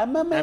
MMA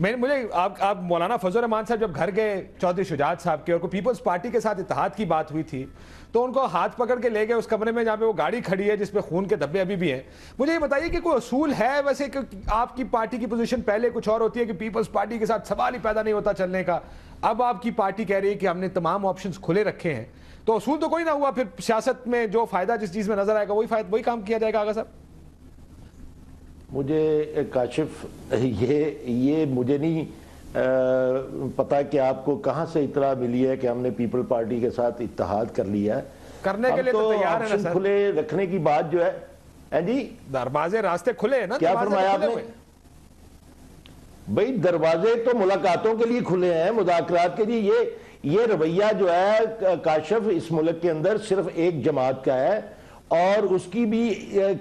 مجھے آپ مولانا فضل الرحمان صاحب جب گھر گئے چودھری شجاعت صاحب کے اور پیپلز پارٹی کے ساتھ اتحاد کی بات ہوئی تھی تو ان کو ہاتھ پکڑ کے لے گئے اس کمرے میں جہاں پہ وہ گاڑی کھڑی ہے جس پہ خون کے دھبے ابھی بھی ہیں. مجھے یہ بتائیے کہ کوئی اصول ہے ویسے کہ آپ کی پارٹی کی پوزیشن پہلے کچھ اور ہوتی ہے کہ پیپلز پارٹی کے ساتھ سوال ہی پیدا نہیں ہوتا چلنے کا, اب آپ کی پارٹی کہہ رہی ہے کہ ہم نے تمام آپشنز کھلے رکھے ہیں, تو اصول تو کوئی نہ ہوا, پھر سیاست میں جو فائدہ جس چیز میں نظر آئے گا وہی کام کیا جائے گا. آغا صاحب مجھے کاشف یہ مجھے نہیں پتا کہ آپ کو کہاں سے اطلاع ملی ہے کہ ہم نے پیپل پارٹی کے ساتھ اتحاد کر لیا ہے. کرنے کے لیے تو تیار ہے نا سر, کھلے رکھنے کی بات جو ہے جی دروازے راستے کھلے ہیں نا. کیا فرمایا آپ نے؟ بھئی دروازے تو ملاقاتوں کے لیے کھلے ہیں, مذاکرات کے لیے. یہ رویہ جو ہے کاشف اس ملک کے اندر صرف ایک جماعت کا ہے اور اس کی بھی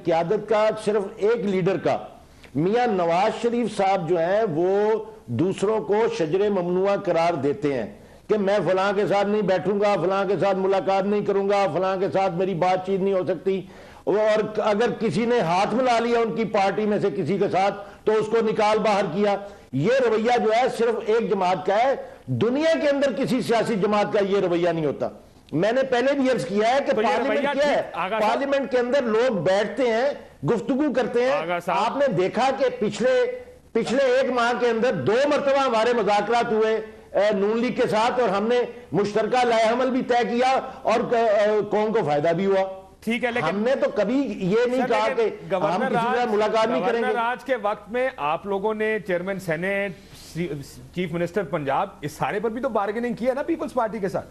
قیادت کا صرف ایک لیڈر کا. میاں نواز شریف صاحب جو ہیں وہ دوسروں کو شجر ممنوعہ قرار دیتے ہیں کہ میں فلاں کے ساتھ نہیں بیٹھوں گا, فلاں کے ساتھ ملاقات نہیں کروں گا, فلاں کے ساتھ میری بات چیت نہیں ہو سکتی, اور اگر کسی نے ہاتھ ملا لیا ان کی پارٹی میں سے کسی کے ساتھ تو اس کو نکال باہر کیا. یہ رویہ جو ہے صرف ایک جماعت کا ہے, دنیا کے اندر کسی سیاسی جماعت کا یہ رویہ نہیں ہوتا. میں نے پہلے بھی عرض کیا ہے کہ پارلیمنٹ کیا ہے, پارلیمنٹ کے اندر لوگ بیٹھتے ہیں, گفتگو کرتے ہیں. آپ نے دیکھا کہ پچھلے ایک ماہ کے اندر 2 مرتبہ ہمارے مذاکرات ہوئے نون لیگ کے ساتھ اور ہم نے مشترکہ لائحہ عمل بھی طے کیا اور قوم کو فائدہ بھی ہوا. ٹھیک ہے, لیکن ہم نے تو کبھی یہ نہیں کہا کہ ہم کسی سے ملاقات نہیں کریں گے. گورنر راج کے وقت میں آپ لوگوں نے chairman senate, chief minister Punjab, اس سارے پر بھی تو بارگیننگ کی ہے نا پیپلز پارٹی کے ساتھ.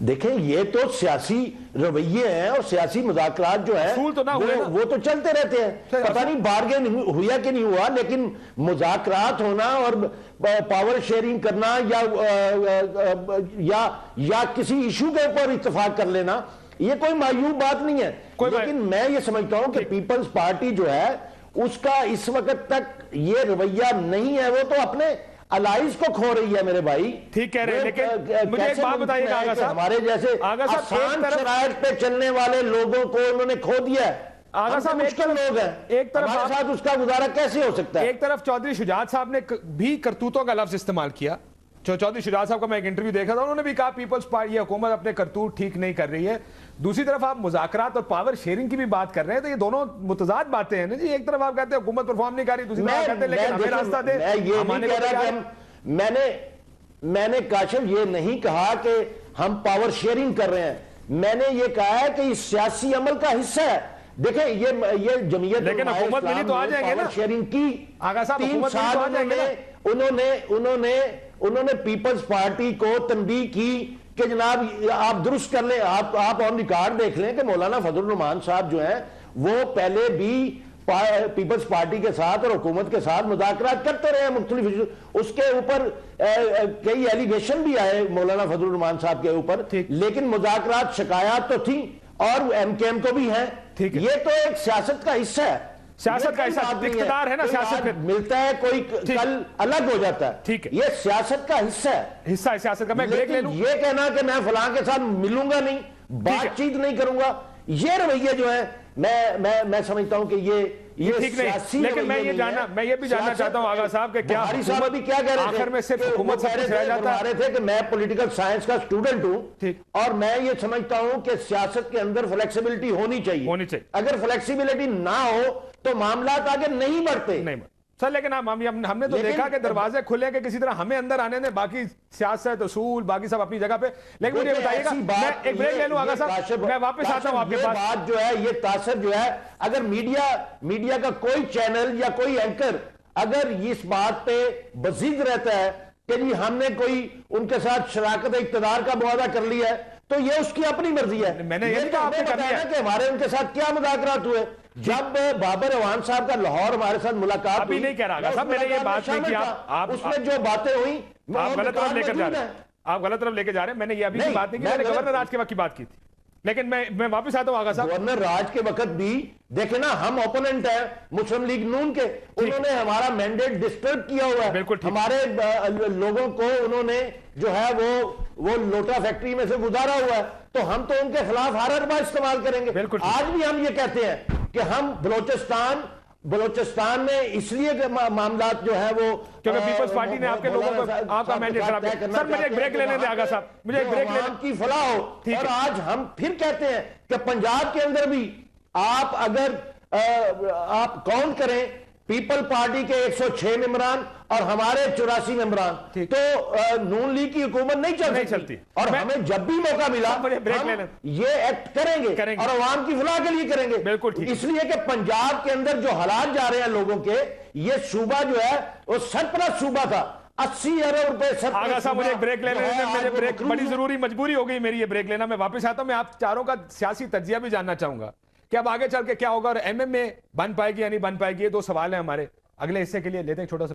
دیکھیں یہ تو سیاسی رویے ہیں اور سیاسی مذاکرات جو ہیں وہ تو چلتے رہتے ہیں. پتہ نہیں بارگین ہوا کہ نہیں ہوا, لیکن مذاکرات ہونا اور پاور شیئرنگ کرنا یا کسی ایشو کے اوپر اتفاق کر لینا یہ کوئی معیوب بات نہیں ہے. لیکن میں یہ سمجھتا ہوں کہ پیپلز پارٹی جو ہے اس کا اس وقت تک یہ رویہ نہیں ہے, وہ تو اپنے الائز کو کھو رہی ہے میرے بھائی. ٹھیک کہہ رہے ہیں, لیکن مجھے ایک بات بتائیے گا آغا صاحب, ہمارے جیسے آسان شرائط پہ چلنے والے لوگوں کو انہوں نے کھو دیا ہے. آغا صاحب مشکل لوگ ہیں, ایک طرف ہمارے ساتھ اس کا گزارا کیسے ہو سکتا ہے؟ ایک طرف چودھری شجاعت صاحب نے بھی کرتوتوں کا لفظ استعمال کیا. چودھری شجاعت صاحب کا میں ایک انٹرویو دیکھا تھا, انہوں نے بھی کہا پیپلز پارٹی یہ حکومت اپنے کرتوت ٹھیک نہیں کر رہی ہے. دوسری طرف آپ مذاکرات اور پاور شیئرنگ کی بھی بات کر رہے ہیں, تو یہ دونوں متضاد باتیں ہیں نا جی. ایک طرف آپ کہتے ہیں حکومت پرفارم نہیں کر رہی, دوسری طرف کہتے ہیں لیکن ہمیں راستہ دے. میں یہ نہیں کہہ رہا کہ میں نے کاشف یہ نہیں کہا کہ ہم پاور شیئرنگ کر رہے ہیں, میں نے یہ کہا ہے کہ یہ سیاسی عمل کا حصہ ہے. دیکھیں یہ جمعیت لیکن حکومت ملی تو آ جائیں گے نا, پاور شیئرنگ کی 3 سال انہوں نے پیپلز پارٹی کو تنبیہ کی کہ جناب آپ درست کر لیں. آپ آن ریکارڈ دیکھ لیں کہ مولانا فضل الرحمان صاحب جو ہیں وہ پہلے بھی پیپلز پارٹی کے ساتھ اور حکومت کے ساتھ مذاکرات کرتے رہے ہیں مختلف. اس کے اوپر کئی ایلیگیشن بھی آئے مولانا فضل الرحمان صاحب کے اوپر, لیکن مذاکرات شکایات تو تھیں اور ایم کے ایم کو بھی ہیں. یہ تو ایک سیاست کا حصہ ہے, سیاست کا حصہ اقتدار ہے نا. سیاست میں ملتا ہے کوئی کل الگ ہو جاتا ہے, یہ سیاست کا حصہ ہے, حصہ ہے سیاست کا. میں بریک لے لوں, یہ کہنا کہ میں فلاں کے ساتھ ملوں گا نہیں, بات چیت نہیں کروں گا, یہ رویہ جو ہے میں سمجھتا ہوں کہ یہ سیاسی. لیکن میں یہ بھی جاننا چاہتا ہوں آغا صاحب کہ کیا بخاری صاحب ابھی کیا کہہ رہے تھے, آخر میں صرف حکومت سب کچھ رہ جاتا ہے تھے کہ میں پولیٹیکل سائنس کا اسٹوڈنٹ ہوں اور میں یہ سمجھتا ہوں کہ سیاست کے اندر فلیکسیبلٹی ہونی چاہیے. اگر فلیکسیبلٹی نہ ہو تو معاملات آگے نہیں بڑھتے سر. لیکن ہم نے تو دیکھا کہ دروازے کھلے کہ کسی طرح ہمیں اندر آنے دیں, باقی سیاست اصول باقی سب اپنی جگہ پہ. لیکن مجھے بتائیے گا, میں ایک بریک لے لوں آغا صاحب, میں واپس آتا ہوں آپ کے پاس. یہ بات جو ہے, یہ تاثر جو ہے, اگر میڈیا کا کوئی چینل یا کوئی اینکر اگر اس بات پہ بزید رہتا ہے کہ جی ہم نے کوئی ان کے ساتھ شراکت اقتدار کا معاہدہ کر لیا ہے تو یہ اس کی اپنی مرضی ہے. میں نے یہ بتایا کہ ہمارے ان کے ساتھ کیا مذاکرات ہوئے. جب بابر اعوان صاحب کا لاہور ہمارے ساتھ ملاقات ابھی نہیں کہہ رہا صاحب, میں نے یہ بات نہیں کی, اس میں جو باتیں ہوئی آپ غلط طرف لے کر جا رہے ہیں, آپ غلط طرف لے کے جا رہے ہیں. میں نے یہ ابھی کی بات نہیں کی, میں نے گورنر راج کے وقت کی بات کی تھی. لیکن میں واپس آتا ہوں آغا صاحب. گورنر راج کے وقت بھی دیکھیں نا, ہم اوپوننٹ ہیں مسلم لیگ نون کے, انہوں نے ہمارا مینڈیٹ ڈسٹرب کیا ہوا ہے. ہمارے لوگوں کو انہوں نے جو ہے وہ لوٹا فیکٹری میں سے گزارا ہوا ہے, تو ہم تو ان کے خلاف ہر اربا استعمال کریں گے. آج بھی ہم یہ کہتے ہیں کہ ہم بلوچستان بلوچستان میں اس لیے کہ معاملات جو ہے وہ کیونکہ پیپلز پارٹی نے آپ کے لوگوں کو آپ کا مینڈیٹ خراب کیا. سر مجھے ایک بریک لینے دیں آغا صاحب, مجھے ایک بریک لینے کی فلاح ہو. اور آج ہم پھر کہتے ہیں کہ پنجاب کے اندر بھی آپ اگر آپ کاؤنٹ کریں پیپل پارٹی کے 106 ممبران اور ہمارے 84 ممبران, تو نون لیگ کی حکومت نہیں چلتی. اور ہمیں جب بھی موقع ملا ہم یہ ایکٹ کریں گے اور عوام کی فلاح کے لیے کریں گے. اس لیے کہ پنجاب کے اندر جو حالات جا رہے ہیں لوگوں کے, یہ صوبہ جو ہے وہ سرپرست صوبہ تھا, 80 ارب روپے. آغا صاحب مجھے ایک بریک لینے دیں, مجھے بریک بڑی ضروری مجبوری ہو گئی میری یہ بریک لینا. میں واپس آتا ہوں, میں آپ چاروں کا سیاسی تجزیہ بھی جاننا چاہوں گا کہ اب آگے چل کے کیا ہوگا, اور ایم ایم اے بن پائے گی یا نہیں بن پائے گی. یہ دو سوال ہیں ہمارے. اگلے حصے کے لیے لیتے ہیں چھوٹا سا